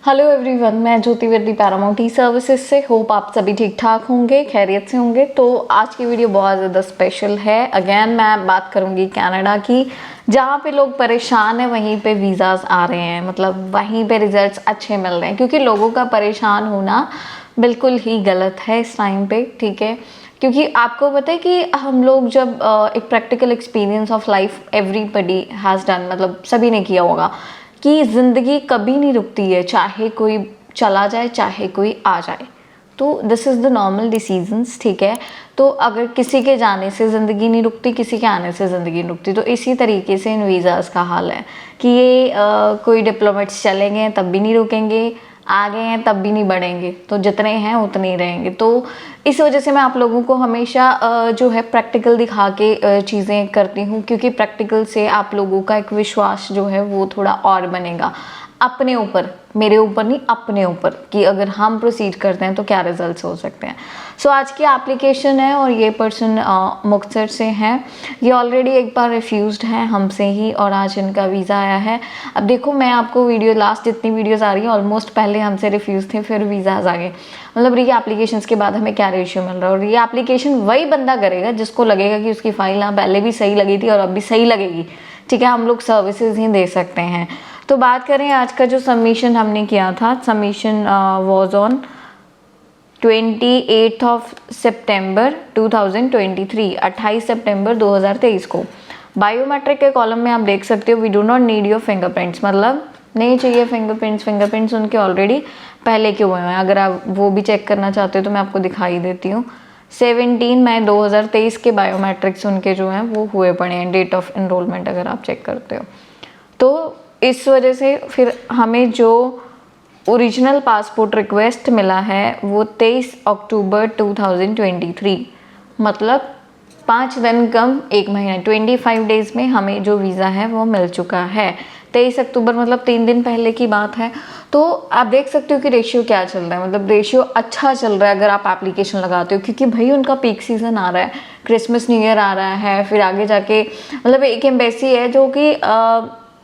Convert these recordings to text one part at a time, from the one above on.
Hello everyone, मैं ज्योति वर्दी Paramount ई services से। होप आप सभी ठीक ठाक होंगे, खैरियत से होंगे। तो आज की वीडियो बहुत ज़्यादा स्पेशल है। अगेन मैं बात करूंगी कनाडा की, जहाँ पे लोग परेशान हैं वहीं पे वीज़ाज आ रहे हैं, मतलब वहीं पे रिजल्ट्स अच्छे मिल रहे हैं। क्योंकि लोगों का परेशान होना बिल्कुल ही गलत है इस टाइम पे, ठीक है। क्योंकि आपको पता है कि हम लोग जब एक practical experience of life everybody has done, मतलब सभी ने किया होगा कि ज़िंदगी कभी नहीं रुकती है, चाहे कोई चला जाए चाहे कोई आ जाए। तो this is the normal decisions, ठीक है। तो अगर किसी के जाने से ज़िंदगी नहीं रुकती, किसी के आने से ज़िंदगी नहीं रुकती, तो इसी तरीके से इन वीज़ाज़ का हाल है कि ये कोई डिप्लोमेट्स चलेंगे तब भी नहीं रुकेंगे, आ गए हैं तब भी नहीं बढ़ेंगे, तो जितने हैं उतने ही रहेंगे। तो इस वजह से मैं आप लोगों को हमेशा जो है प्रैक्टिकल दिखा के चीज़ें करती हूँ, क्योंकि प्रैक्टिकल से आप लोगों का एक विश्वास जो है वो थोड़ा और बनेगा अपने ऊपर, मेरे ऊपर नहीं, अपने ऊपर, कि अगर हम प्रोसीड करते हैं तो क्या रिजल्ट्स हो सकते हैं। सो आज की एप्लीकेशन है और ये पर्सन मुक्तसर से हैं। ये ऑलरेडी एक बार रिफ्यूज्ड हैं हमसे ही और आज इनका वीज़ा आया है। अब देखो, मैं आपको वीडियो लास्ट जितनी वीडियोस आ रही हैं ऑलमोस्ट पहले हमसे रिफ्यूज़ थे, फिर वीज़ाज आ गए। मतलब री एप्लीकेशन के बाद हमें क्या रेशियो मिल रहा है। और ये एप्लीकेशन वही बंदा करेगा जिसको लगेगा कि उसकी फ़ाइल ना पहले भी सही लगी थी और अब भी सही लगेगी, ठीक है। हम लोग सर्विसेज ही दे सकते हैं। तो बात करें आज का जो सबमिशन हमने किया था, सबमिशन वाज ऑन 28 ऑफ सितंबर 2023, 28 सितंबर 2023 को। बायोमेट्रिक के कॉलम में आप देख सकते हो we do not need your fingerprints, मतलब नहीं चाहिए फिंगरप्रिंट्स उनके ऑलरेडी पहले के हुए हैं। अगर आप वो भी चेक करना चाहते हो तो मैं आपको दिखाई देती हूँ। 17 मई 2023 के बायोमेट्रिक्स उनके जो हैं वो हुए पड़े हैं, डेट ऑफ इनरोलमेंट अगर आप चेक करते हो तो। इस वजह से फिर हमें जो ओरिजिनल पासपोर्ट रिक्वेस्ट मिला है वो 23 अक्टूबर 2023, मतलब 5 दिन कम 1 महीना, 25 डेज़ में हमें जो वीज़ा है वो मिल चुका है। 23 अक्टूबर मतलब 3 दिन पहले की बात है। तो आप देख सकते हो कि रेशियो क्या चल रहा है, मतलब रेशियो अच्छा चल रहा है अगर आप एप्लीकेशन लगाते हो, क्योंकि भाई उनका पीक सीज़न आ रहा है, क्रिसमस न्यू ईयर आ रहा है, फिर आगे जाके मतलब एक एम्बेसी है जो कि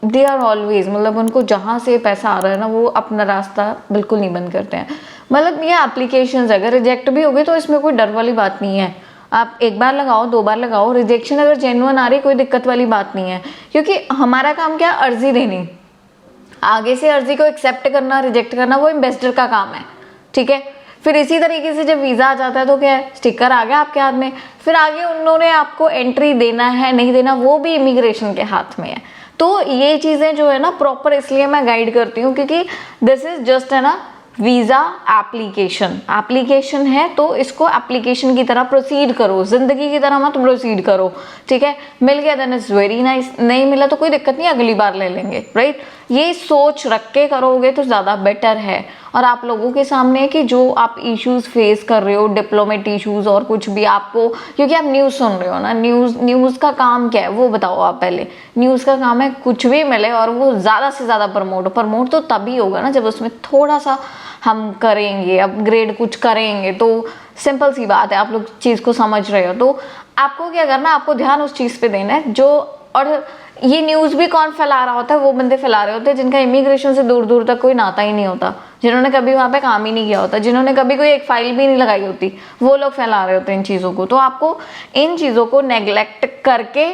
दे आर ऑलवेज, मतलब उनको जहाँ से पैसा आ रहा है ना वो अपना रास्ता बिल्कुल नहीं बंद करते हैं। मतलब ये एप्लीकेशंस अगर रिजेक्ट भी हो गए तो इसमें कोई डर वाली बात नहीं है। आप एक बार लगाओ, 2 बार लगाओ, रिजेक्शन अगर जेन्युइन आ रही कोई दिक्कत वाली बात नहीं है। क्योंकि हमारा काम क्या, अर्जी देनी, आगे से अर्जी को एक्सेप्ट करना रिजेक्ट करना वो एम्बेसडर का काम है, ठीक है। फिर इसी तरीके से जब वीज़ा आ जाता है तो क्या है, स्टिकर आ गया आपके हाथ में, फिर आगे उन्होंने आपको एंट्री देना है नहीं देना वो भी इमिग्रेशन के हाथ में है। तो ये चीज़ें जो है ना प्रॉपर इसलिए मैं गाइड करती हूँ क्योंकि दिस इज जस्ट है ना वीज़ा एप्लीकेशन है, तो इसको एप्लीकेशन की तरह प्रोसीड करो, जिंदगी की तरह मत प्रोसीड करो, ठीक है। मिल गया देन इट्स वेरी नाइस, नहीं मिला तो कोई दिक्कत नहीं, अगली बार ले लेंगे, राइट। ये सोच रख के करोगे तो ज़्यादा बेटर है। और आप लोगों के सामने कि जो आप इश्यूज फेस कर रहे हो, डिप्लोमेट इश्यूज और कुछ भी आपको, क्योंकि आप न्यूज़ सुन रहे हो ना, न्यूज़ का काम क्या है वो बताओ आप पहले। न्यूज़ का काम है कुछ भी मिले और वो ज़्यादा से ज़्यादा प्रमोट तो तभी होगा ना जब उसमें थोड़ा सा हम करेंगे, अपग्रेड कुछ करेंगे। तो सिंपल सी बात है, आप लोग चीज़ को समझ रहे हो। तो आपको क्या करना है, आपको ध्यान उस चीज़ पे देना है जो, और ये न्यूज़ भी कौन फैला रहा होता है, वो बंदे फैला रहे होते हैं जिनका इमिग्रेशन से दूर दूर तक कोई नाता ही नहीं होता, जिन्होंने कभी वहाँ पे काम ही नहीं किया होता, जिन्होंने कभी कोई एक फाइल भी नहीं लगाई होती, वो लोग फैला रहे होते हैं इन चीज़ों को। तो आपको इन चीज़ों को नेग्लेक्ट करके,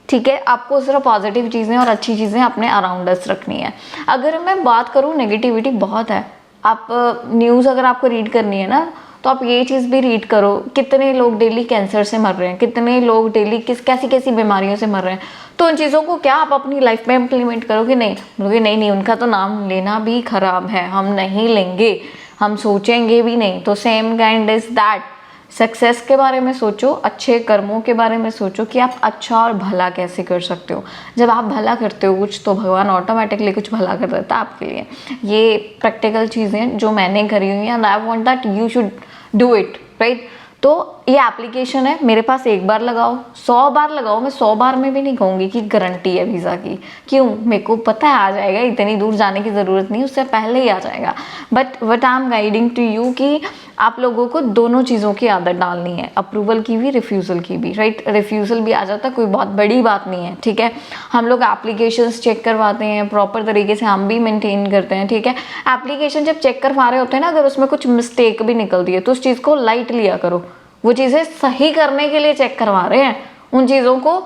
ठीक है, आपको सिर्फ पॉजिटिव चीज़ें और अच्छी चीज़ें अपने अराउंड अस रखनी है। अगर मैं बात करूँ, नेगेटिविटी बहुत है। आप न्यूज़ अगर आपको रीड करनी है ना तो आप ये चीज़ भी रीड करो, कितने लोग डेली कैंसर से मर रहे हैं, कितने लोग डेली कैसी कैसी बीमारियों से मर रहे हैं। तो उन चीज़ों को क्या आप अपनी लाइफ में इम्प्लीमेंट करोगे? नहीं बोलोगे नहीं उनका तो नाम लेना भी खराब है, हम नहीं लेंगे, हम सोचेंगे भी नहीं। तो same kind is that, success के बारे में सोचो, अच्छे कर्मों के बारे में सोचो कि आप अच्छा और भला कैसे कर सकते हो। जब आप भला करते हो कुछ तो भगवान ऑटोमेटिकली कुछ भला कर देता है आपके लिए। ये प्रैक्टिकल चीज़ें जो मैंने करी हुई हैं and I want that you should do it, right. तो ये एप्लीकेशन है, मेरे पास एक बार लगाओ, 100 बार लगाओ, मैं 100 बार में भी नहीं कहूँगी कि गारंटी है वीज़ा की। क्यों? मेरे को पता है आ जाएगा, इतनी दूर जाने की ज़रूरत नहीं, उससे पहले ही आ जाएगा। But what I am guiding to you कि आप लोगों को दोनों चीज़ों की आदत डालनी है, अप्रूवल की भी, रिफ्यूज़ल की भी, राइट। रिफ्यूज़ल भी आ जाता है, कोई बहुत बड़ी बात नहीं है, ठीक है। हम लोग एप्लीकेशंस चेक करवाते हैं प्रॉपर तरीके से, हम भी मेंटेन करते हैं, ठीक है। एप्लीकेशन जब चेक करवा रहे होते हैं ना, अगर उसमें कुछ मिस्टेक भी निकलती है तो उस चीज़ को लाइट लिया करो। वो चीज़ें सही करने के लिए चेक करवा रहे हैं, उन चीज़ों को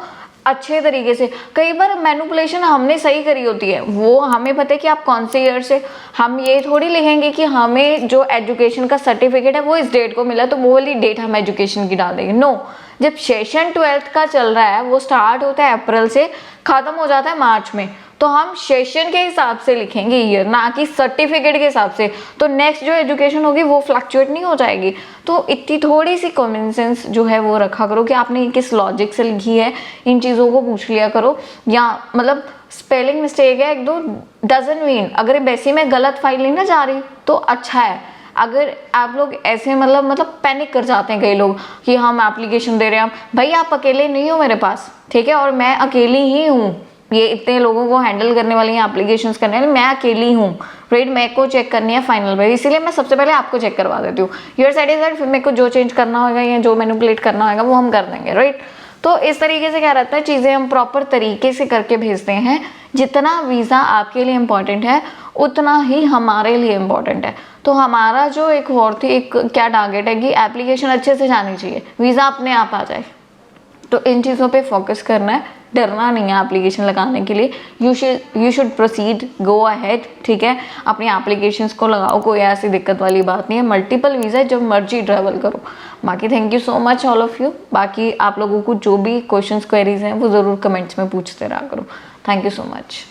अच्छे तरीके से। कई बार मैनिपुलेशन हमने सही करी होती है, वो हमें पता है कि आप कौन से ईयर से, हम ये थोड़ी लिखेंगे कि हमें जो एजुकेशन का सर्टिफिकेट है वो इस डेट को मिला तो वो वाली डेट हम एजुकेशन की डाल देंगे। नो, जब सेशन 12th का चल रहा है, वो स्टार्ट होता है अप्रैल से, खत्म हो जाता है मार्च में, तो हम सेशन के हिसाब से लिखेंगे ईयर, ना कि सर्टिफिकेट के हिसाब से। तो नेक्स्ट जो एजुकेशन होगी वो फ्लक्चुएट नहीं हो जाएगी। तो इतनी थोड़ी सी कॉमन सेंस जो है वो रखा करो कि आपने किस लॉजिक से लिखी है, इन चीज़ों को पूछ लिया करो। या मतलब स्पेलिंग मिस्टेक है एक दो, डजंट मीन अगर वैसे में गलत फाइल नहीं ना जा रही तो अच्छा है। अगर आप लोग ऐसे मतलब पैनिक कर जाते हैं कई लोग कि हम एप्लीकेशन दे रहे हैं, भाई आप अकेले नहीं हो मेरे पास, ठीक है, और मैं अकेली ही हूँ, ये इतने लोगों को हैंडल करने वाली हैं, एप्लीकेशंस करने वाली, मैं अकेली हूँ, राइट। मेरे को चेक करनी है फाइनल पे, इसीलिए मैं सबसे पहले आपको चेक करवा देती हूँ। यूर सेटिस्फाइड, फिर मेरे को जो चेंज करना होगा या जो मैनिपुलेट करना होगा वो हम कर देंगे, राइट। तो इस तरीके से क्या रहता है, चीज़ें हम प्रॉपर तरीके से करके भेजते हैं। जितना वीज़ा आपके लिए इम्पॉर्टेंट है उतना ही हमारे लिए इम्पॉर्टेंट है। तो हमारा जो एक और थी, एक क्या टारगेट है कि एप्लीकेशन अच्छे से जानी चाहिए, वीज़ा अपने आप आ जाए। तो इन चीज़ों पे फोकस करना है, डरना नहीं है एप्लीकेशन लगाने के लिए। You should proceed, go ahead, ठीक है। अपनी एप्लीकेशंस को लगाओ, कोई ऐसी दिक्कत वाली बात नहीं है। मल्टीपल वीज़ा, जब मर्जी ट्रैवल करो। बाकी thank you so much all of you. बाकी आप लोगों को जो भी क्वेश्चंस क्वेरीज हैं वो ज़रूर कमेंट्स में पूछते रहा करो। Thank you so much.